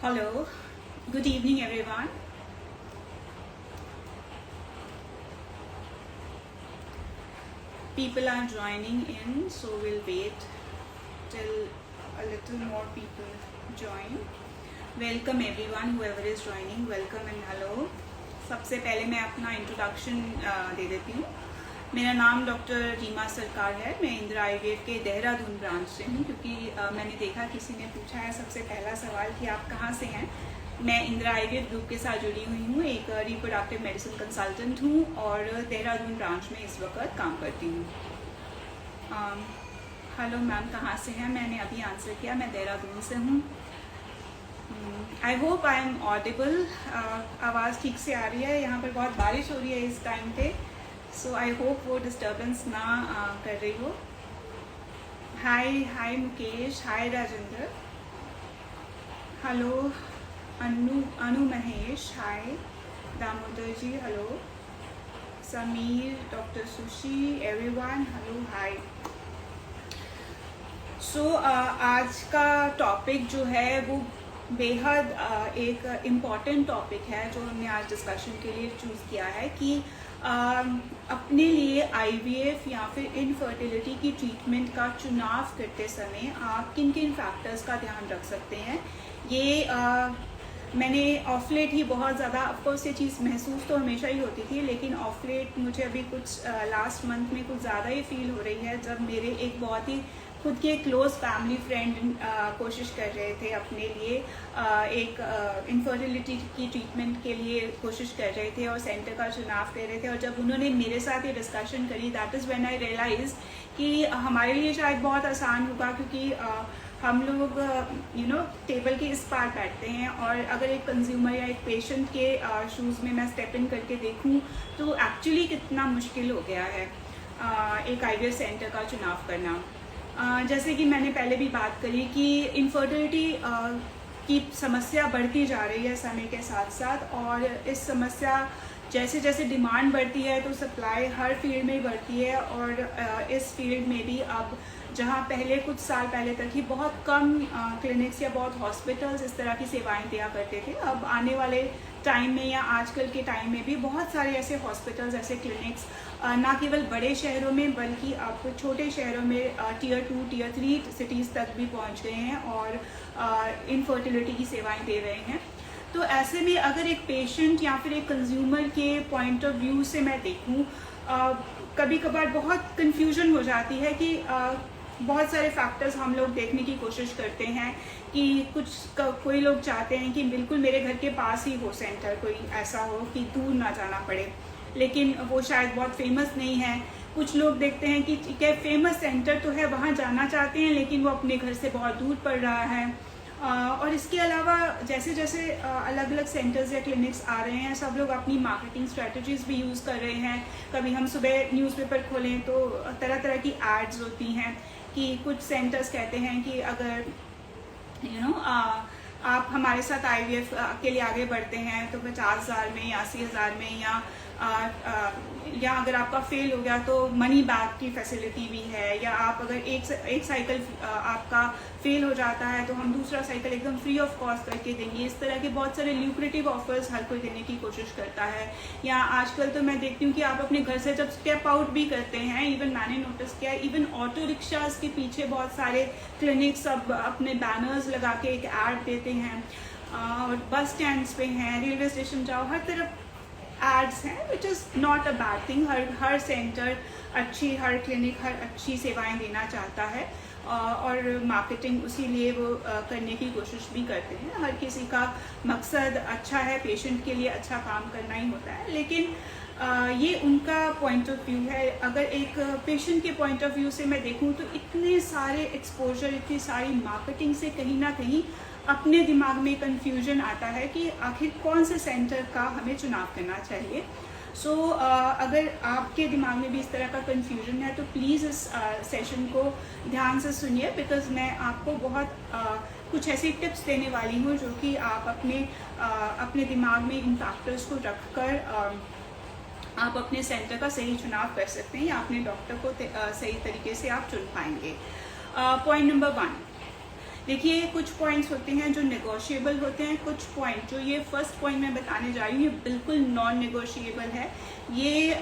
Hello, good evening everyone. People are joining in, so we'll wait till a little more people join. Welcome everyone, whoever is joining, welcome and hello. सबसे पहले मैं अपना introduction दे देती हूँ. मेरा नाम doctor Reema सरकार है. मैं इंदिरा आयुर्वेद के देहरादून ब्रांच से हूँ, क्योंकि मैंने देखा किसी ने पूछा है सबसे पहला सवाल कि आप कहाँ से हैं. मैं इंदिरा आयुर्वेद ग्रुप के साथ जुड़ी हुई हूँ, एक रिप्रोडक्टिव मेडिसिन कंसल्टेंट हूँ और देहरादून ब्रांच में इस वक्त काम करती हूँ. हेलो मैम, कहाँ से हैं? मैंने अभी आंसर किया, मैं देहरादून से हूँ. I hope I am audible. आवाज़ ठीक से आ रही है. यहाँ पर बहुत बारिश हो रही है इस टाइम पे, सो आई होप वो डिस्टर्बेंस ना कर रही हो. Hi Mukesh, hi Rajendra, hello Anu Mahesh, hi Damodar ji, hello Sameer, doctor Sushi, everyone, hello hi. So आज का टॉपिक जो है वो बेहद एक इम्पॉर्टेंट टॉपिक है जो हमने आज डिस्कशन के लिए चूज़ किया है कि अपने लिए आईवीएफ या फिर इनफर्टिलिटी की ट्रीटमेंट का चुनाव करते समय आप किन किन फैक्टर्स का ध्यान रख सकते हैं. ये मैंने ऑफ लेट ही बहुत ज़्यादा, ऑफकोर्स ये चीज़ महसूस तो हमेशा ही होती थी, लेकिन ऑफ लेट मुझे अभी कुछ लास्ट मंथ में कुछ ज़्यादा ही फील हो रही है, जब मेरे एक बहुत ही खुद के क्लोज फैमिली फ्रेंड कोशिश कर रहे थे अपने लिए एक इनफर्टिलिटी की ट्रीटमेंट के लिए कोशिश कर रहे थे और सेंटर का चुनाव कर रहे थे. और जब उन्होंने मेरे साथ ये डिस्कशन करी, that is when I realize कि हमारे लिए शायद बहुत आसान होगा, क्योंकि हम लोग टेबल के इस पार बैठते हैं, और अगर एक कंज्यूमर या एक पेशेंट के शूज़ में मैं स्टेप इन करके देखूं तो एक्चुअली कितना मुश्किल हो गया है एक आईवीएफ सेंटर का चुनाव करना. जैसे कि मैंने पहले भी बात करी कि इनफर्टिलिटी की समस्या बढ़ती जा रही है समय के साथ साथ, और इस समस्या जैसे जैसे डिमांड बढ़ती है तो सप्लाई हर फील्ड में बढ़ती है. और इस फील्ड में भी अब जहां पहले कुछ साल पहले तक ही बहुत कम क्लिनिक्स या बहुत हॉस्पिटल्स इस तरह की सेवाएं दिया करते थे, अब आने वाले टाइम में या आजकल के टाइम में भी बहुत सारे ऐसे हॉस्पिटल्स, ऐसे क्लिनिक्स ना केवल बड़े शहरों में बल्कि अब छोटे शहरों में टियर 2 टियर 3 सिटीज़ तक भी पहुंच गए हैं और इनफर्टिलिटी की सेवाएं दे रहे हैं. तो ऐसे में अगर एक पेशेंट या फिर एक कंज्यूमर के पॉइंट ऑफ व्यू से मैं देखूं, कभी कभार बहुत कंफ्यूजन हो जाती है कि बहुत सारे फैक्टर्स हम लोग देखने की कोशिश करते हैं कि कोई लोग चाहते हैं कि बिल्कुल मेरे घर के पास ही हो सेंटर, कोई ऐसा हो कि दूर ना जाना पड़े, लेकिन वो शायद बहुत फेमस नहीं है. कुछ लोग देखते हैं कि ठीक है फेमस सेंटर तो है, वहाँ जाना चाहते हैं, लेकिन वो अपने घर से बहुत दूर पड़ रहा है. और इसके अलावा जैसे जैसे अलग अलग सेंटर्स या क्लिनिक्स आ रहे हैं, सब लोग अपनी मार्केटिंग स्ट्रेटजीज भी यूज़ कर रहे हैं. कभी हम सुबह न्यूज़पेपर खोलें तो तरह तरह की एड्स होती हैं कि कुछ सेंटर्स कहते हैं कि अगर आप हमारे साथ आईवीएफ के लिए आगे बढ़ते हैं तो 50,000 में या 80,000 में, या अगर आपका फेल हो गया तो मनी बैक की फैसिलिटी भी है, या आप अगर एक साइकिल आपका फेल हो जाता है तो हम दूसरा साइकिल एकदम फ्री ऑफ कॉस्ट करके देंगे. इस तरह के बहुत सारे ल्यूक्रेटिव ऑफर्स हर कोई देने की कोशिश करता है. या आजकल तो मैं देखती हूँ कि आप अपने घर से जब स्टेप आउट भी करते हैं, इवन मैंने नोटिस किया, इवन ऑटो रिक्शाज के पीछे बहुत सारे क्लिनिक्स अब अपने बैनर्स लगा के एक ऐड देते हैं, और बस स्टैंड्स पे हैं, रेलवे स्टेशन जाओ, हर तरफ एड्स हैं, which is not a bad thing. Her centre her clinic अच्छी सेवाएं देना चाहता है, और मार्केटिंग उसी लिए वो करने की कोशिश भी करते हैं. हर किसी का मकसद अच्छा है, पेशेंट के लिए अच्छा काम करना ही होता है, लेकिन ये उनका पॉइंट ऑफ व्यू है. अगर एक पेशेंट के पॉइंट ऑफ व्यू से मैं देखूं तो इतने सारे एक्सपोजर, इतनी सारी मार्केटिंग से कहीं ना कहीं अपने दिमाग में कन्फ्यूजन आता है कि आखिर कौन से सेंटर का हमें चुनाव करना चाहिए. सो अगर आपके दिमाग में भी इस तरह का कन्फ्यूजन है तो प्लीज़ इस सेशन को ध्यान से सुनिए, बिकॉज मैं आपको बहुत कुछ ऐसी टिप्स देने वाली हूँ जो कि आप अपने दिमाग में इन फैक्टर्स को रखकर आप अपने सेंटर का सही चुनाव कर सकते हैं, या अपने डॉक्टर को सही तरीके से आप चुन पाएंगे. पॉइंट नंबर 1, देखिए कुछ पॉइंट्स होते हैं जो नेगोशिएबल होते हैं, कुछ पॉइंट जो ये फर्स्ट पॉइंट मैं बताने जा रही हूँ ये बिल्कुल नॉन नेगोशिएबल है। ये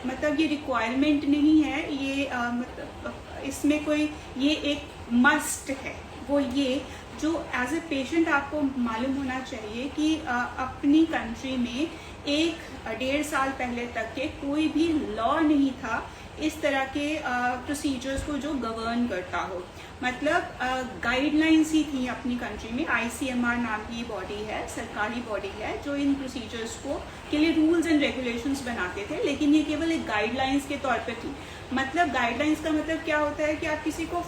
मतलब ये रिक्वायरमेंट नहीं है, ये मतलब इसमें कोई ये एक मस्ट है। वो ये जो एज ए पेशेंट आपको मालूम होना चाहिए कि अपनी कंट्री में 1-1.5 साल पहले तक के कोई भी लॉ नहीं था इस तरह के प्रोसीजर्स को जो गवर्न करता हो। मतलब गाइडलाइंस ही थी अपनी कंट्री में। ICMR नाम की बॉडी है, सरकारी बॉडी है, जो इन प्रोसीजर्स को के लिए रूल्स एंड रेगुलेशंस बनाते थे, लेकिन ये केवल एक गाइडलाइंस के तौर पे थी। मतलब गाइडलाइंस का मतलब क्या होता है कि आप किसी को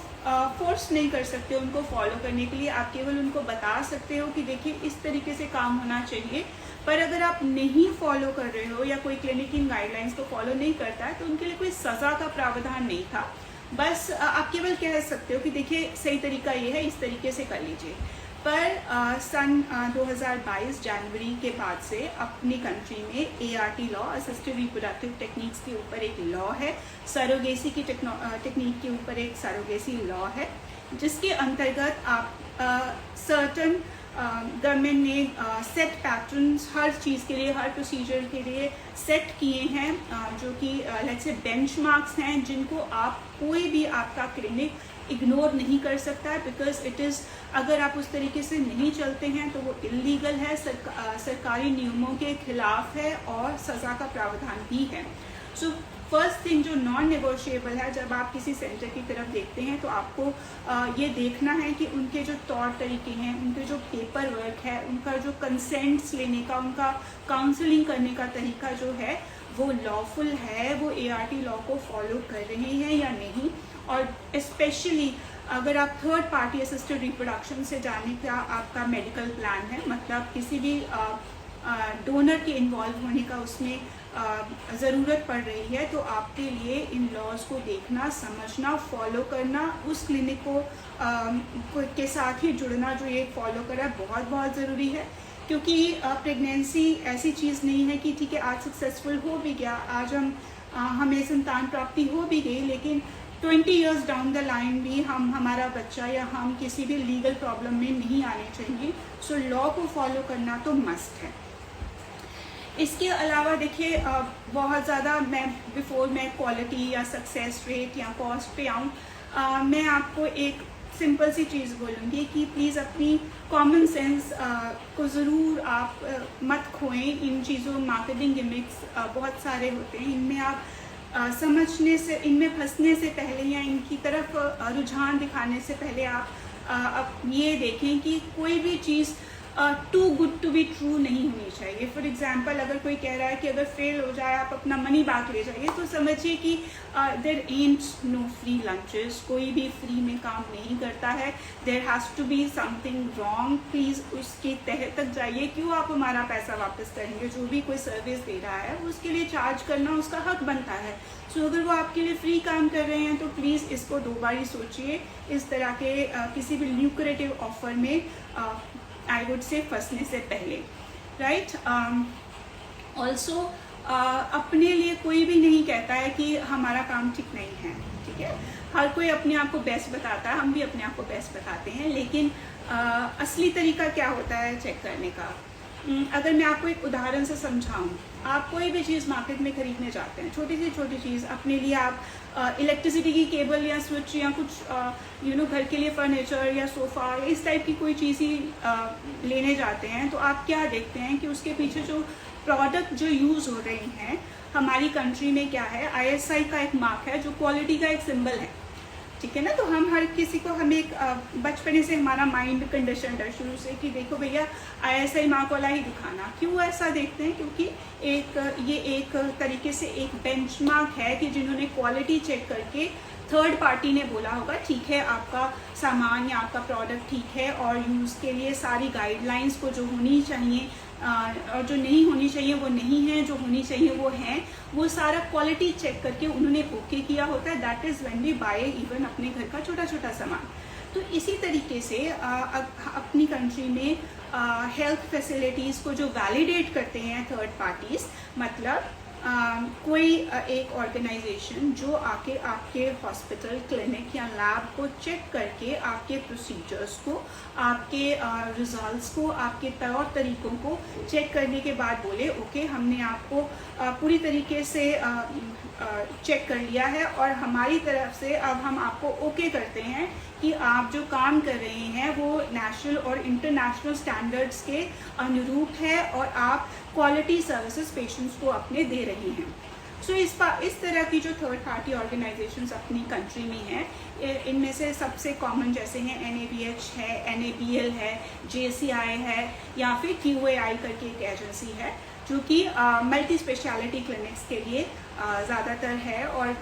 फोर्स नहीं कर सकते उनको फॉलो करने के लिए, आप केवल उनको बता सकते हो कि देखिए इस तरीके से काम होना चाहिए। पर अगर आप नहीं फॉलो कर रहे हो या कोई क्लिनिक इन गाइडलाइंस को फॉलो नहीं करता है तो उनके लिए कोई सज़ा का प्रावधान नहीं था। बस आप केवल कह सकते हो कि देखिए सही तरीका ये है, इस तरीके से कर लीजिए। पर सन 2022 जनवरी के बाद से अपनी कंट्री में ART law, assisted reproductive techniques के ऊपर एक लॉ है, सरोगेसी की टेक्निक के ऊपर एक सरोगेसी लॉ है, जिसके अंतर्गत आप सर्टन गवर्नमेंट ने सेट पैटर्न्स हर चीज़ के लिए, हर प्रोसीजर के लिए सेट किए हैं, जो कि लेट्स से बेंचमार्क्स हैं जिनको आप कोई भी आपका क्लिनिक इग्नोर नहीं कर सकता है, बिकॉज इट इज़ अगर आप उस तरीके से नहीं चलते हैं तो वो इलीगल है, सरकारी नियमों के खिलाफ है और सज़ा का प्रावधान भी है। सो फर्स्ट थिंग जो नॉन नेगोशिएबल है, जब आप किसी सेंटर की तरफ देखते हैं तो आपको ये देखना है कि उनके जो तौर तरीके हैं, उनके जो पेपर वर्क है, उनका जो कंसेंट्स लेने का, उनका काउंसलिंग करने का तरीका जो है वो लॉफुल है, वो ART लॉ को फॉलो कर रहे हैं या नहीं। और स्पेशली अगर आप थर्ड पार्टी असिस्टेड रिप्रोडक्शन से जाने का आपका मेडिकल प्लान है, मतलब किसी भी डोनर के इन्वॉल्व होने का उसमें ज़रूरत पड़ रही है, तो आपके लिए इन लॉज को देखना, समझना, फॉलो करना, उस क्लिनिक को के साथ ही जुड़ना जो ये फॉलो करा बहुत बहुत ज़रूरी है। क्योंकि प्रेगनेंसी ऐसी चीज़ नहीं है कि ठीक है आज सक्सेसफुल हो भी गया, आज हमें संतान प्राप्ति हो भी गई, लेकिन 20 ईयर्स डाउन द लाइन भी हमारा बच्चा या हम किसी भी लीगल प्रॉब्लम में नहीं आने चाहिए। सो लॉ को फॉलो करना तो मस्ट है। इसके अलावा देखिए बहुत ज़्यादा बिफोर मैं क्वालिटी या सक्सेस रेट या कॉस्ट पे आऊँ, मैं आपको एक सिंपल सी चीज़ बोलूँगी कि प्लीज़ अपनी कॉमन सेंस को ज़रूर आप मत खोएं। इन चीज़ों, मार्केटिंग गिमिक्स बहुत सारे होते हैं, इनमें आप समझने से, इनमें फंसने से पहले या इनकी तरफ रुझान दिखाने से पहले आप ये देखें कि कोई भी चीज़ too good to be true नहीं होनी चाहिए। फॉर एग्जाम्पल अगर कोई कह रहा है कि अगर फेल हो जाए आप अपना मनी बैक ले जाइए, तो समझिए कि there ain't no free lunches, कोई भी फ्री में काम नहीं करता है, there has to be something wrong. Please उसके तह तक जाइए, क्यों आप हमारा पैसा वापस करेंगे? जो भी कोई सर्विस दे रहा है उसके लिए चार्ज करना उसका हक बनता है। सो अगर वो आपके लिए फ्री काम कर रहे हैं तो प्लीज़ इसको दो बार ही सोचिए, इस तरह के किसी भी ल्यूक्रेटिव ऑफर में आई वुड से फंसने से पहले, राइट। ऑल्सो अपने लिए कोई भी नहीं कहता है कि हमारा काम ठीक नहीं है, ठीक है। हर कोई अपने आप को बेस्ट बताता है, हम भी अपने आप को बेस्ट बताते हैं, लेकिन असली तरीका क्या होता है चेक करने का। अगर मैं आपको एक उदाहरण से समझाऊं, आप कोई भी चीज़ मार्केट में खरीदने जाते हैं, छोटी से छोटी चीज़ अपने लिए, आप इलेक्ट्रिसिटी की केबल या स्विच या कुछ घर के लिए फर्नीचर या सोफ़ा, इस टाइप की कोई चीज़ ही लेने जाते हैं, तो आप क्या देखते हैं कि उसके पीछे जो प्रोडक्ट जो यूज़ हो रही हैं, हमारी कंट्री में क्या है, ISI का एक मार्क है जो क्वालिटी का एक सिंबल है, ठीक है ना। तो हम हर किसी को, हमें एक बचपने से हमारा माइंड कंडीशन है शुरू से कि देखो भैया ISI मार्क वाला ही दिखाना। क्यों ऐसा देखते हैं? क्योंकि ये एक तरीके से एक बेंचमार्क है कि जिन्होंने क्वालिटी चेक करके थर्ड पार्टी ने बोला होगा ठीक है आपका सामान या आपका प्रोडक्ट ठीक है, और यूज़ के लिए सारी गाइडलाइंस को जो होनी चाहिए और जो नहीं होनी चाहिए वो नहीं है, जो होनी चाहिए वो है, वो सारा क्वालिटी चेक करके उन्होंने ओके किया होता है। That is when we buy even अपने घर का छोटा छोटा सामान। तो इसी तरीके से अपनी कंट्री में हेल्थ फैसिलिटीज़ को जो वैलिडेट करते हैं थर्ड पार्टीज़, मतलब कोई एक ऑर्गेनाइजेशन जो आके आपके हॉस्पिटल, क्लिनिक या लैब को चेक करके आपके प्रोसीजर्स को, आपके रिजल्ट्स को, आपके तौर तरीक़ों को चेक करने के बाद बोले ओके हमने आपको पूरी तरीके से चेक कर लिया है और हमारी तरफ से अब हम आपको ओके करते हैं कि आप जो काम कर रहे हैं वो नेशनल और इंटरनेशनल स्टैंडर्ड्स के अनुरूप है और आप क्वालिटी सर्विसेज पेशेंट्स को अपने दे रहे हैं। सो इस तरह की जो थर्ड पार्टी ऑर्गेनाइजेशंस अपनी कंट्री में हैं, इनमें से सबसे कॉमन जैसे हैं NABH है, NABL है, JCI है या फिर QAI करके एक एजेंसी है जो कि मल्टी स्पेशलिटी क्लिनिक्स के लिए ज़्यादातर है और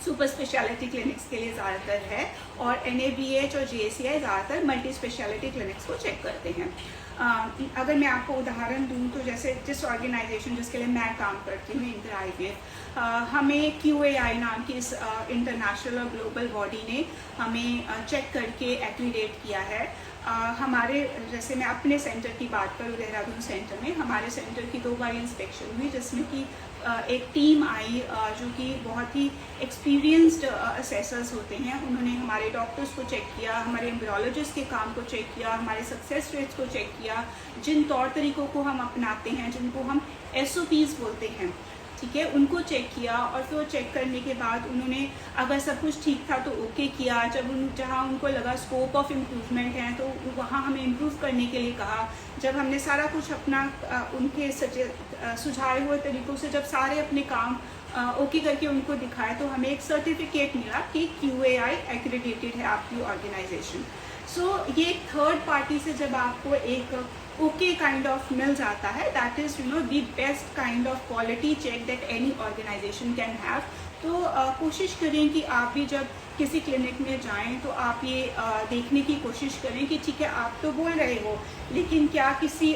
सुपर स्पेशलिटी क्लिनिक्स के लिए ज़्यादातर है और NABH और JCI ज़्यादातर मल्टी स्पेशलिटी क्लिनिक्स को चेक करते हैं। अगर मैं आपको उदाहरण दूं तो जैसे जिस ऑर्गेनाइजेशन जिसके लिए मैं काम करती हूँ इंटर IVF, हमें QAI नाम की इस इंटरनेशनल और ग्लोबल बॉडी ने हमें चेक करके एक्रीडेट किया है। हमारे जैसे मैं अपने सेंटर की बात करूँ, देहरादून सेंटर में हमारे सेंटर की 2 बार इंस्पेक्शन हुई जिसमें कि एक टीम आई जो कि बहुत ही एक्सपीरियंस्ड असेसर्स होते हैं। उन्होंने हमारे डॉक्टर्स को चेक किया, हमारे एम्ब्रियोलॉजिस्ट के काम को चेक किया, हमारे सक्सेस रेट्स को चेक किया, जिन तौर तरीक़ों को हम अपनाते हैं जिनको हम SOPs बोलते हैं, ठीक है, उनको चेक किया और फिर चेक करने के बाद उन्होंने अगर सब कुछ ठीक था तो ओके किया। जहाँ उनको लगा स्कोप ऑफ इम्प्रूवमेंट है तो वहाँ हमें इम्प्रूव करने के लिए कहा। जब हमने सारा कुछ अपना उनके सुझाए हुए तरीक़ों से जब सारे अपने काम ओके करके उनको दिखाए तो हमें एक सर्टिफिकेट मिला कि QAI एक्रेडिटेड है आपकी ऑर्गेनाइजेशन। सो ये थर्ड पार्टी से जब आपको एक ओके काइंड ऑफ मिल जाता है, that is the best kind of quality check that any organisation can have. तो कोशिश करें कि आप भी जब किसी क्लिनिक में जाएं तो आप ये देखने की कोशिश करें कि ठीक है आप तो बोल रहे हो लेकिन क्या किसी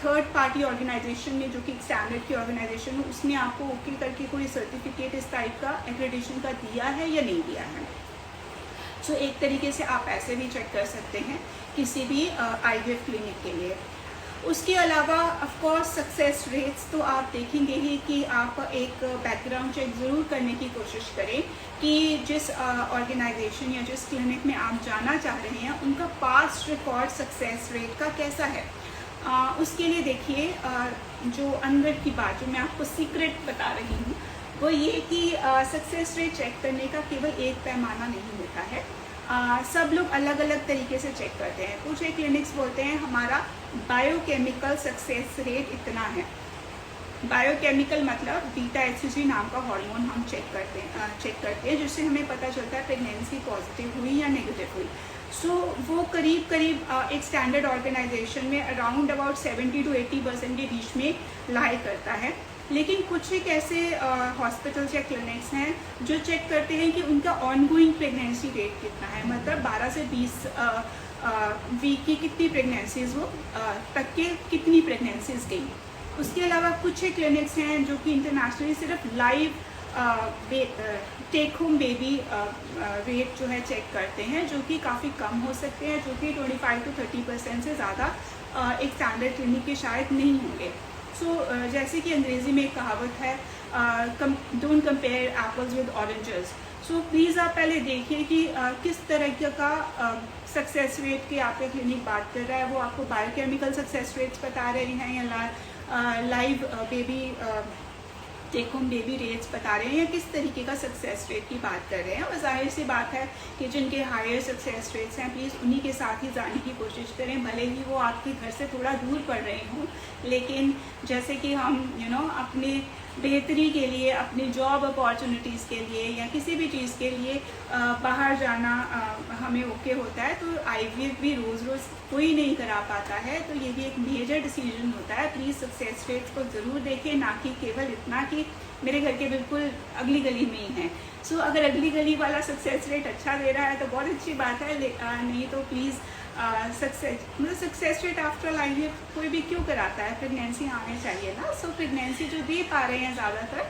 थर्ड पार्टी ऑर्गेनाइजेशन ने जो कि स्टैंडर्ड की ऑर्गेनाइजेशन हो उसने आपको ओके करके कोई सर्टिफिकेट इस टाइप का एक्रेडिटेशन का दिया है या नहीं दिया है। सो एक तरीके से आप ऐसे भी चेक कर सकते हैं किसी भी IVF क्लिनिक के लिए। उसके अलावा ऑफ कोर्स सक्सेस रेट्स तो आप देखेंगे ही कि आप एक बैकग्राउंड चेक ज़रूर करने की कोशिश करें कि जिस ऑर्गेनाइजेशन या जिस क्लिनिक में आप जाना चाह रहे हैं उनका पास्ट रिकॉर्ड सक्सेस रेट का कैसा है। उसके लिए देखिए जो अंदर की बात जो मैं आपको सीक्रेट बता रही हूँ वो ये कि सक्सेस रेट चेक करने का केवल एक पैमाना नहीं होता है। सब लोग अलग अलग तरीके से चेक करते हैं। कुछ एक क्लिनिक्स बोलते हैं हमारा बायोकेमिकल सक्सेस रेट इतना है। बायोकेमिकल मतलब बीटा HCG नाम का हार्मोन हम चेक करते हैं जिससे हमें पता चलता है प्रेगनेंसी पॉजिटिव हुई या नेगेटिव हुई। सो वो करीब एक स्टैंडर्ड ऑर्गेनाइजेशन में अराउंड अबाउट 70 to 80% के बीच में लाई करता है। लेकिन कुछ एक ऐसे हॉस्पिटल्स या क्लिनिक्स हैं जो चेक करते हैं कि उनका ऑनगोइंग प्रेगनेंसी रेट कितना है, मतलब 12 से 20 वीक की कितनी प्रेगनेंसीज वो तक के कितनी प्रेगनेंसीज गई। उसके अलावा कुछ एक क्लिनिक्स हैं जो कि इंटरनेशनली सिर्फ live take home baby rate जो है चेक करते हैं जो कि काफ़ी कम हो सकते हैं, जो कि 25 to 30% से ज़्यादा एक स्टैंडर्ड क्लिनिक के शायद नहीं होंगे। सो जैसे कि अंग्रेज़ी में एक कहावत है don't compare apples with oranges. So please आप पहले देखिए कि किस तरह का सक्सेस रेट की आपका क्लिनिक बात कर रहा है। वो आपको बायोकेमिकल सक्सेस रेट्स बता रहे हैं या live baby take home baby rates बता रहे हैं या किस तरीके का सक्सेस रेट की बात कर रहे हैं। और जाहिर सी बात है कि जिनके हायर सक्सेस रेट्स हैं प्लीज़ उन्हीं के साथ ही जाने की कोशिश करें, भले ही वो आपके घर से थोड़ा दूर पड़ रहे हों। लेकिन जैसे कि हम अपने बेहतरी के लिए, अपनी जॉब अपॉर्चुनिटीज़ के लिए या किसी भी चीज़ के लिए बाहर जाना हमें ओके होता है, तो IVF भी रोज़ रोज़ कोई नहीं करा पाता है, तो ये भी एक मेजर डिसीजन होता है। प्लीज़ सक्सेस रेट्स को ज़रूर देखें, ना कि केवल इतना कि मेरे घर के बिल्कुल अगली गली में ही है। सो अगर अगली गली वाला सक्सेस रेट अच्छा दे रहा है तो बहुत अच्छी बात है, नहीं तो please success rate after IVF कोई भी क्यों कराता है, प्रेगनेंसी आने चाहिए ना। सो प्रेगनेंसी जो दे पा रहे हैं ज़्यादातर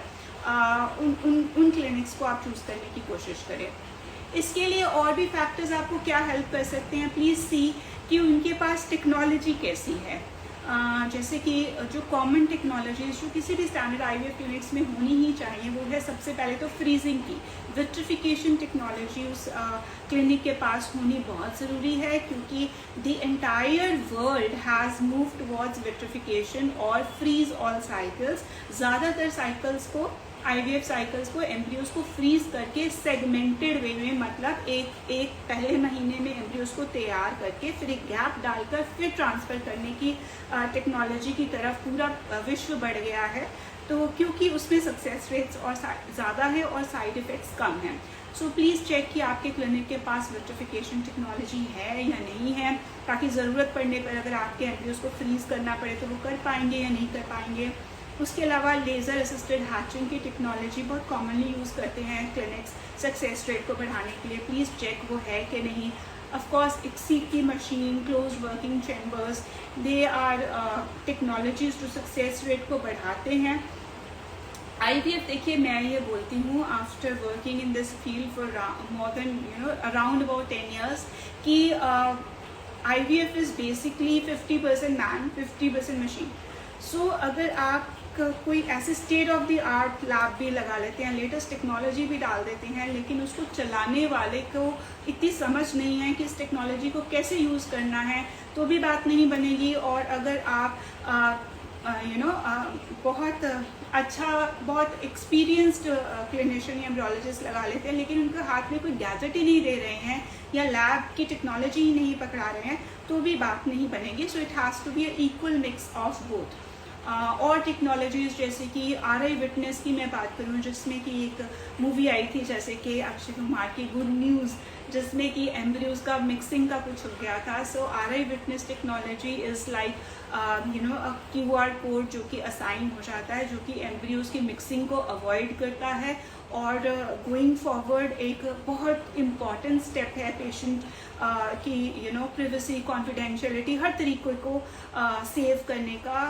उन क्लिनिक्स को आप चूज़ करने की कोशिश करें। इसके लिए और भी फैक्टर्स आपको क्या हेल्प कर सकते हैं, प्लीज़ सी कि उनके पास टेक्नोलॉजी कैसी है। जैसे कि जो कॉमन टेक्नोलॉजीज जो किसी भी स्टैंडर्ड आईवीएफ क्लिनिक्स में होनी ही चाहिए, वो है सबसे पहले तो फ्रीजिंग की विट्रिफिकेशन टेक्नोलॉजी उस क्लिनिक के पास होनी बहुत ज़रूरी है, क्योंकि the entire world has move towards vitrification और फ्रीज ऑल साइकिल्स। ज़्यादातर साइकिल्स को, आईवीएफ साइकिल्स को, एम्ब्रियोज को फ्रीज करके सेगमेंटेड वे में, मतलब एक पहले महीने में एम्ब्रियोज को तैयार करके फिर एक गैप डालकर फिर ट्रांसफ़र करने की टेक्नोलॉजी की तरफ पूरा विश्व बढ़ गया है। तो क्योंकि उसमें सक्सेस रेट्स और ज़्यादा है और साइड इफ़ेक्ट्स कम हैं। सो प्लीज़ चेक कि आपके क्लिनिक के पास विट्रिफिकेशन टेक्नोलॉजी है या नहीं है, ताकि ज़रूरत पड़ने पर अगर आपके एम्ब्रियोज को फ्रीज करना पड़े तो वो कर पाएंगे या नहीं कर पाएंगे। उसके अलावा लेज़र असिस्टेड हैचिंग की टेक्नोलॉजी बहुत कॉमनली यूज़ करते हैं क्लिनिक्स सक्सेस रेट को बढ़ाने के लिए। प्लीज़ चेक वो है कि नहीं। ऑफ कोर्स ICSI की machine, close working chambers, they are technologies जो सक्सेस रेट को बढ़ाते हैं। IVF, देखिए मैं ये बोलती हूँ after working in this field for more than around about 10 years कि IVF is basically 50% man 50% machine. So अगर आप कोई ऐसे state of the art lab भी लगा लेते हैं, लेटेस्ट टेक्नोलॉजी भी डाल देते हैं, लेकिन उसको चलाने वाले को इतनी समझ नहीं है कि इस टेक्नोलॉजी को कैसे यूज़ करना है, तो भी बात नहीं बनेगी। और अगर आप बहुत अच्छा, बहुत एक्सपीरियंस्ड क्लिनिशियन या एम्ब्रियोलॉजिस्ट लगा लेते हैं, लेकिन उनके हाथ में कोई गैजेट ही नहीं दे रहे हैं या लैब की टेक्नोलॉजी ही नहीं पकड़ा रहे हैं, तो भी बात नहीं बनेगी। So it has to be a equal mix of both. और टेक्नोलॉजीज़ जैसे कि RI विटनेस की मैं बात करूँ, जिसमें कि एक मूवी आई थी जैसे कि अक्षय कुमार की गुड न्यूज़, जिसमें कि एम्ब्रियोज का मिक्सिंग का कुछ हो गया था। सो RI witness technology is like QR code जो कि असाइन हो जाता है, जो कि एम्ब्रियोज की मिक्सिंग को अवॉइड करता है। और गोइंग फॉरवर्ड एक बहुत इम्पॉर्टेंट स्टेप है पेशेंट की प्रिवेसी, कॉन्फिडेंशियलिटी, हर तरीक़े को सेव करने का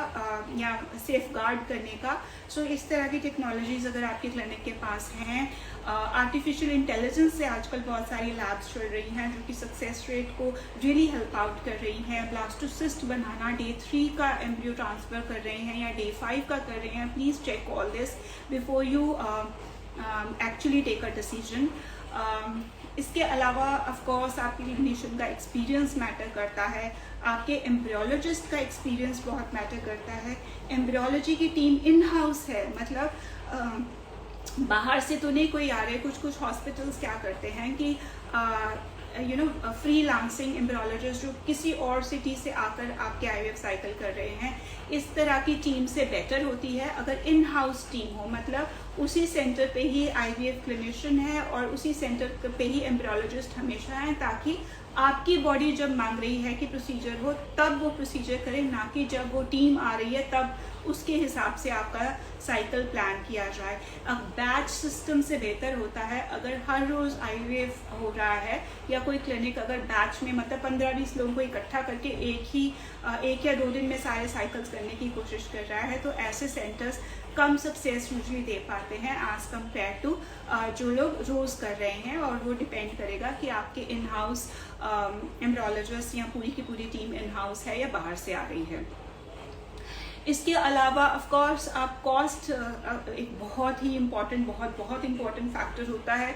या सेफ गार्ड करने का। सो इस तरह की टेक्नोलॉजीज़ अगर आपके क्लिनिक के पास हैं, आर्टिफिशियल इंटेलिजेंस से आजकल बहुत सारी लैब्स चल रही हैं जो कि सक्सेस रेट को रियली हेल्प आउट कर रही हैं। ब्लास्टोसिस्ट बनाना Day 3 का एम्ब्रियो ट्रांसफ़र कर रहे हैं या Day 5 का कर रहे हैं। Please check all this before you actually take a decision. इसके अलावा ऑफ कोर्स आपके क्लिनिशियन का एक्सपीरियंस मैटर करता है, आपके एम्ब्रियोलॉजिस्ट का एक्सपीरियंस बहुत मैटर करता है। एम्ब्रियोलॉजी की टीम इन हाउस है, मतलब बाहर से तो नहीं कोई आ रहे। कुछ हॉस्पिटल्स क्या करते हैं कि फ्रीलांसिंग एम्ब्रियोलॉजिस्ट जो किसी और सिटी से आकर आपके IVF साइकिल कर रहे हैं, इस तरह की टीम से बेटर होती है अगर इन हाउस टीम हो, मतलब उसी सेंटर पे ही IVF क्लिनिशियन है और उसी सेंटर पे ही एम्ब्रियोलॉजिस्ट हमेशा हैं, ताकि आपकी बॉडी जब मांग रही है कि प्रोसीजर हो तब वो प्रोसीजर करें, ना कि जब वो टीम आ रही है तब उसके हिसाब से आपका साइकिल प्लान किया जाए। अब बैच सिस्टम से बेहतर होता है अगर हर रोज़ IVF हो रहा है या कोई क्लिनिक अगर बैच में, मतलब 15-20 लोगों को इकट्ठा करके एक या 2 दिन में सारे साइकिल्स करने की कोशिश कर रहा है, तो ऐसे centres come success usually they पाते हैं एज़ कम्पेयर टू जो लोग रोज़ कर रहे हैं। और वो डिपेंड करेगा कि आपके इन हाउस एम्ब्रियोलॉजिस्ट या पूरी की पूरी टीम इन हाउस है या बाहर से आ रही है। इसके अलावा ऑफ कोर्स आप कॉस्ट एक बहुत ही इम्पॉर्टेंट बहुत इम्पॉर्टेंट फैक्टर होता है।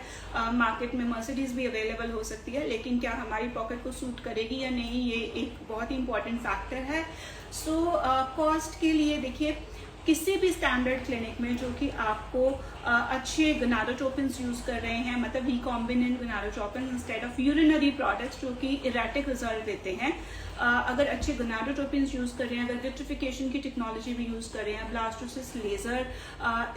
मार्केट में मर्सिडीज़ भी अवेलेबल हो सकती है, लेकिन क्या हमारी पॉकेट को सूट करेगी या नहीं, ये एक बहुत ही इम्पॉर्टेंट फैक्टर है। सो कॉस्ट के लिए देखिए, किसी भी स्टैंडर्ड क्लिनिक में जो कि आपको अच्छे गोनाडोट्रोपिन्स यूज़ कर रहे हैं, मतलब recombinant gonadotropins instead of urinary products जो कि इरेटिक रिजल्ट देते हैं, अगर अच्छे गोनाडोट्रोपिन्स यूज़ कर रहे हैं, अगर विट्रिफिकेशन की टेक्नोलॉजी भी यूज़ कर रहे हैं, ब्लास्टोसिस, लेज़र,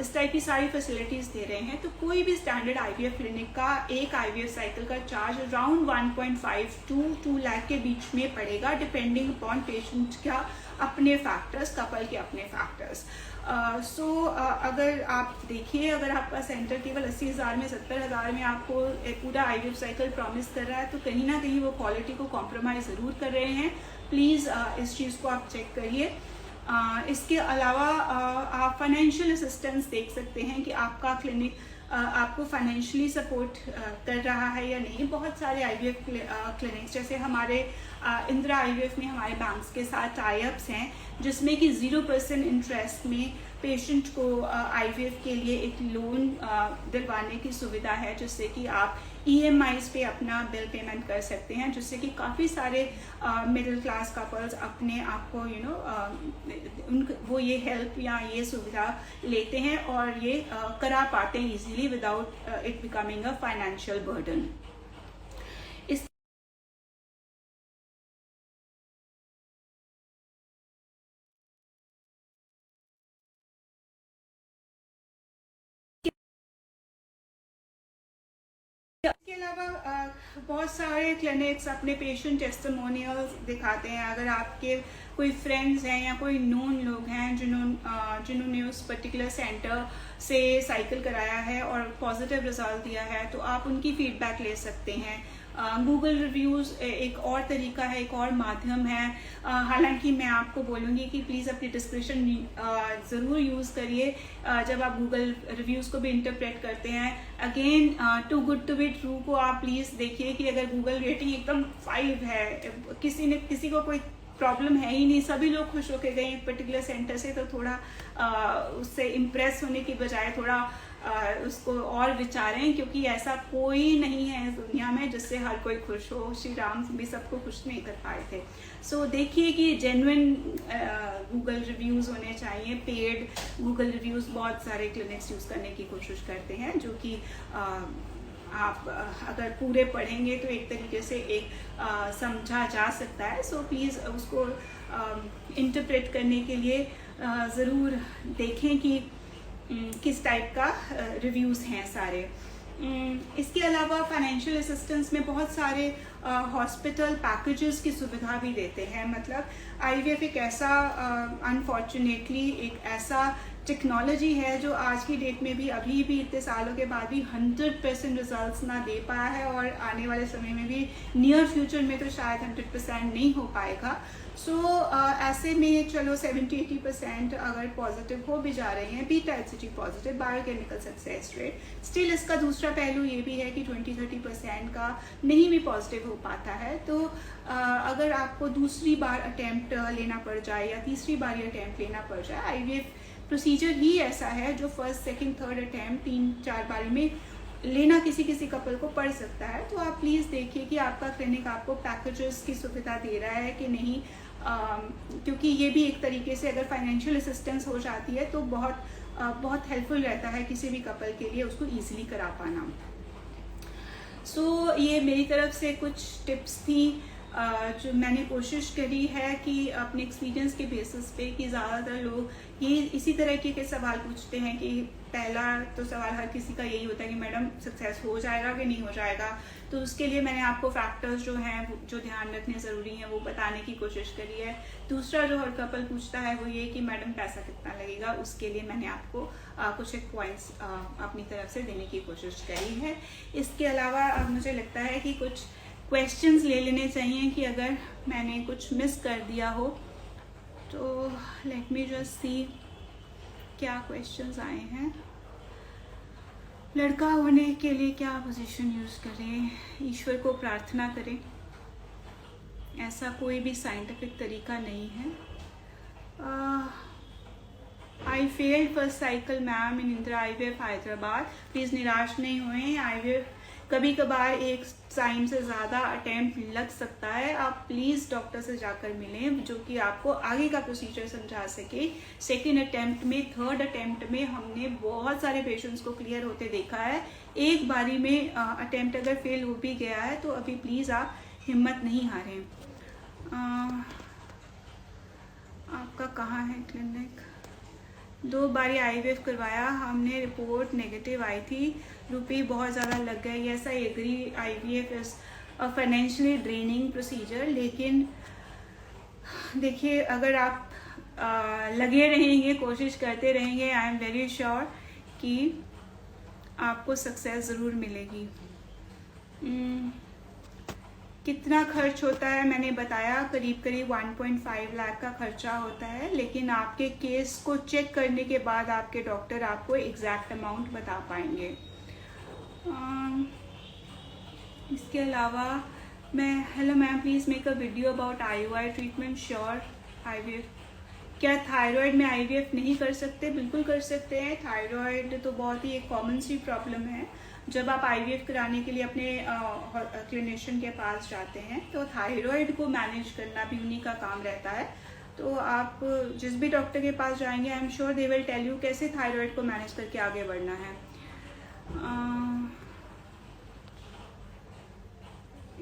इस टाइप की सारी फैसिलिटीज़ दे रहे हैं, तो कोई भी स्टैंडर्ड IVF क्लिनिक का एक IVF साइकिल का चार्ज अराउंड 1.5 to 2 लाख के बीच में पड़ेगा, डिपेंडिंग अपॉन पेशेंट का अपने फैक्टर्स, कपल के अपने फैक्टर्स। सो अगर आप देखिए, अगर आपका सेंटर केवल 80,000 में 70,000 में आपको एक पूरा IVF साइकिल प्रॉमिस कर रहा है, तो कहीं ना कहीं वो क्वालिटी को कॉम्प्रोमाइज़ ज़रूर कर रहे हैं। प्लीज़ इस चीज़ को आप चेक करिए। इसके अलावा आप फाइनेंशियल असिस्टेंस देख सकते हैं कि आपका क्लिनिक आपको फाइनेंशियली सपोर्ट कर रहा है या नहीं। बहुत सारे आईवीएफ क्लिनिक्स, जैसे हमारे इंदिरा आईवीएफ में हमारे बैंक्स के साथ टाई अप्स हैं, जिसमें कि 0% इंटरेस्ट में पेशेंट को आईवीएफ के लिए एक लोन दिलवाने की सुविधा है, जिससे कि आप EMIs पे अपना बिल पेमेंट कर सकते हैं, जिससे कि काफ़ी सारे मिडिल क्लास कपल्स अपने आप को वो ये हेल्प या ये सुविधा लेते हैं और ये करा पाते हैं easily without it becoming a financial burden. इसके अलावा बहुत सारे क्लिनिक्स अपने पेशेंट टेस्टिमोनियल्स दिखाते हैं। अगर आपके कोई फ्रेंड्स हैं या कोई नोन लोग हैं जिन्होंने उस पर्टिकुलर सेंटर से साइकिल कराया है और पॉजिटिव रिजल्ट दिया है, तो आप उनकी फीडबैक ले सकते हैं। गूगल रिव्यूज़ एक और तरीका है, एक और माध्यम है। हालांकि मैं आपको बोलूँगी कि प्लीज़ अपनी डिस्क्रिप्शन ज़रूर यूज़ करिए जब आप गूगल रिव्यूज़ को भी इंटरप्रेट करते हैं। Again, too good to be true को आप प्लीज़ देखिए कि अगर गूगल रेटिंग एकदम 5 है, किसी को कोई प्रॉब्लम है ही नहीं, सभी लोग खुश होके गए एक पर्टिकुलर सेंटर से, तो थोड़ा उससे इम्प्रेस होने की बजाय थोड़ा उसको और विचारें, क्योंकि ऐसा कोई नहीं है इस दुनिया में जिससे हर कोई खुश हो। श्री राम भी सबको खुश नहीं कर पाए थे। सो देखिए कि जेन्युइन गूगल रिव्यूज़ होने चाहिए। पेड गूगल रिव्यूज़ बहुत सारे क्लिनिक्स यूज़ करने की कोशिश करते हैं, जो कि आप अगर पूरे पढ़ेंगे तो एक तरीके से एक समझा जा सकता है। सो प्लीज़ उसको इंटरप्रेट करने के लिए ज़रूर देखें कि किस टाइप का रिव्यूज़ हैं सारे। इसके अलावा फाइनेंशियल असिस्टेंस में बहुत सारे हॉस्पिटल पैकेजेस की सुविधा भी देते हैं। मतलब आईवीएफ एक ऐसा अनफॉर्चुनेटली एक ऐसा टेक्नोलॉजी है जो आज की डेट में भी अभी भी इतने सालों के बाद भी 100% रिजल्ट्स ना दे पाया है, और आने वाले समय में भी नियर फ्यूचर में तो शायद 100% नहीं हो पाएगा। सो ऐसे में चलो 70-80% अगर पॉजिटिव हो भी जा रहे हैं, beta HCG positive biochemical success rate, still इसका दूसरा पहलू ये भी है कि 20-30% का नहीं भी पॉजिटिव हो पाता है। तो अगर आपको दूसरी बार अटैम्प्ट लेना पड़ जाए या तीसरी बार ये अटैम्प्ट लेना पड़ जाए, आईवीएफ प्रोसीजर ही ऐसा है जो फर्स्ट, सेकंड, थर्ड अटैम्प्ट 3-4 बारी में लेना किसी कपल को पड़ सकता है। तो आप प्लीज़ देखिए कि आपका क्लिनिक आपको पैकेजेस की सुविधा दे रहा है कि नहीं, क्योंकि ये भी एक तरीके से अगर फाइनेंशियल असिस्टेंस हो जाती है तो बहुत हेल्पफुल रहता है किसी भी कपल के लिए उसको ईजिली करा पाना। सो ये मेरी तरफ से कुछ टिप्स थी जो मैंने कोशिश करी है कि अपने एक्सपीरियंस के बेसिस पे, कि ज़्यादातर लोग ये इसी तरह के सवाल पूछते हैं कि पहला तो सवाल हर किसी का यही होता है कि मैडम सक्सेस हो जाएगा कि नहीं हो जाएगा। तो उसके लिए मैंने आपको फैक्टर्स जो हैं जो ध्यान रखने ज़रूरी हैं वो बताने की कोशिश करी है। दूसरा जो हर कपल पूछता है वो ये कि मैडम पैसा कितना लगेगा, उसके लिए मैंने आपको कुछ एक पॉइंट्स अपनी तरफ से देने की कोशिश करी है। इसके अलावा मुझे लगता है कि कुछ क्वेश्चंस ले लेने चाहिए कि अगर मैंने कुछ मिस कर दिया हो तो लेट मी जस्ट सी क्या क्वेश्चंस आए हैं। लड़का होने के लिए क्या पोजीशन यूज़ करें? ईश्वर को प्रार्थना करें, ऐसा कोई भी साइंटिफिक तरीका नहीं है। I failed first cycle ma'am in Indira IVF Hyderabad. Please निराश नहीं हुए, आईवीएफ कभी कभार एक टाइम से ज़्यादा अटैम्प्ट लग सकता है। आप प्लीज़ डॉक्टर से जाकर मिलें जो कि आपको आगे का प्रोसीजर समझा सके। सेकेंड अटैम्प्ट में, थर्ड अटैम्प्ट में हमने बहुत सारे पेशेंट्स को क्लियर होते देखा है। एक बारी में अटैम्प्ट अगर फेल हो भी गया है तो अभी प्लीज़ आप हिम्मत नहीं हारें। आपका कहाँ है क्लिनिक? 2 बारी आईवीएफ करवाया, हमने रिपोर्ट नेगेटिव आई थी, रुपये बहुत ज़्यादा लग गए। Yes I agree, IVF is a financially draining procedure. लेकिन देखिए अगर आप लगे रहेंगे, कोशिश करते रहेंगे, आई एम वेरी श्योर कि आपको सक्सेस ज़रूर मिलेगी। कितना खर्च होता है मैंने बताया, करीब करीब 1.5 लाख का खर्चा होता है, लेकिन आपके केस को चेक करने के बाद आपके डॉक्टर आपको एग्जैक्ट अमाउंट बता पाएंगे। इसके अलावा hello ma'am, please make a video about IUI treatment. Sure. IVF, क्या थायराइड में IVF नहीं कर सकते? बिल्कुल कर सकते हैं। थायराइड तो बहुत ही एक कॉमन सी प्रॉब्लम है। जब आप IVF कराने के लिए अपने क्लिनिशियन के पास जाते हैं तो थायराइड को मैनेज करना भी उन्हीं का काम रहता है। तो आप जिस भी डॉक्टर के पास जाएंगे, I am sure they will tell you कैसे थायराइड को मैनेज करके आगे बढ़ना है।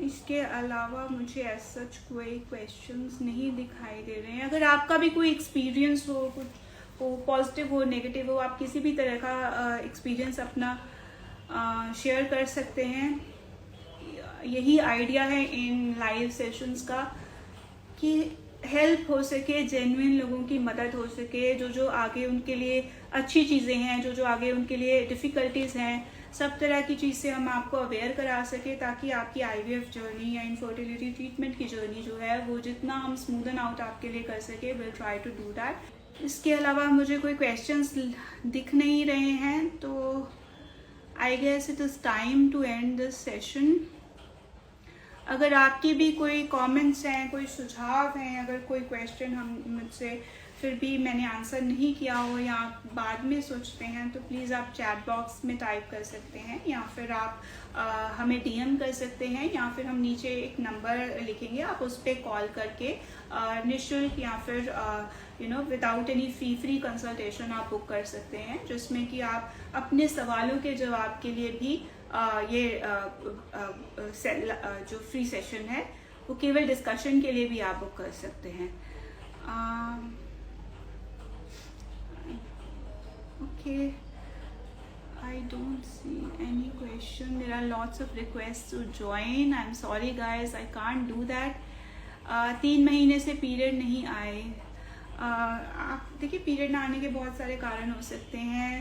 इसके अलावा मुझे ऐसा कोई क्वेश्चंस नहीं दिखाई दे रहे हैं। अगर आपका भी कोई एक्सपीरियंस हो, कुछ हो पॉजिटिव हो नेगेटिव हो, आप किसी भी तरह का एक्सपीरियंस अपना शेयर कर सकते हैं। यही आइडिया है इन लाइव सेशंस का कि हेल्प हो सके, जेन्युइन लोगों की मदद हो सके, जो आगे उनके लिए अच्छी चीज़ें हैं, जो आगे उनके लिए डिफ़िकल्टीज़ हैं, सब तरह की चीज़ से हम आपको अवेयर करा सके, ताकि आपकी IVF जर्नी या इनफर्टिलिटी ट्रीटमेंट की जर्नी जो है वो जितना हम स्मूदन आउट आपके लिए कर सके, will try to do that. इसके अलावा मुझे कोई क्वेश्चंस दिख नहीं रहे हैं, तो I guess it is time to end this session. अगर आपकी भी कोई कमेंट्स हैं, कोई सुझाव हैं, अगर कोई क्वेश्चन हम मुझसे फिर भी मैंने आंसर नहीं किया हो या बाद में सोचते हैं, तो प्लीज़ आप चैट बॉक्स में टाइप कर सकते हैं, या फिर आप हमें DM कर सकते हैं, या फिर हम नीचे एक नंबर लिखेंगे, आप उस पर कॉल करके निःशुल्क या फिर विदाउट एनी फ्री कंसल्टेशन आप बुक कर सकते हैं, जिसमें कि आप अपने सवालों के जवाब के लिए भी जो फ्री सेशन है वो केवल डिस्कशन के लिए भी आप बुक कर सकते हैं। Okay, I don't see any question. There are lots of requests to join. I'm sorry guys, I can't do that. 3 महीने से पीरियड नहीं आए। आप देखिए, पीरियड ना आने के बहुत सारे कारण हो सकते हैं।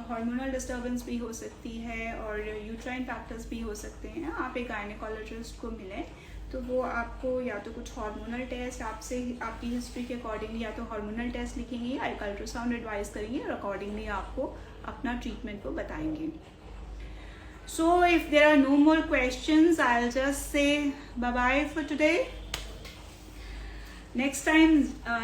हार्मोनल डिस्टर्बेंस भी हो सकती है और यूट्राइन फैक्टर्स भी हो सकते हैं। आप एक गायनेकोलॉजिस्ट को मिलें तो वो आपको या तो कुछ हार्मोनल टेस्ट आपसे आपकी हिस्ट्री के अकॉर्डिंगली या तो हार्मोनल टेस्ट लिखेंगे या एक अल्ट्रासाउंड एडवाइस करेंगे और अकॉर्डिंगली आपको अपना ट्रीटमेंट को बताएंगे। So if there are no more questions, I will just say bye bye for today. Next time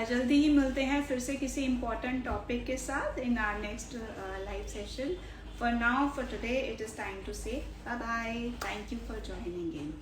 जल्दी ही मिलते हैं फिर से किसी इम्पॉर्टेंट टॉपिक के साथ in our next live session. For now, for today, it is time to say bye bye. Thank you for joining in.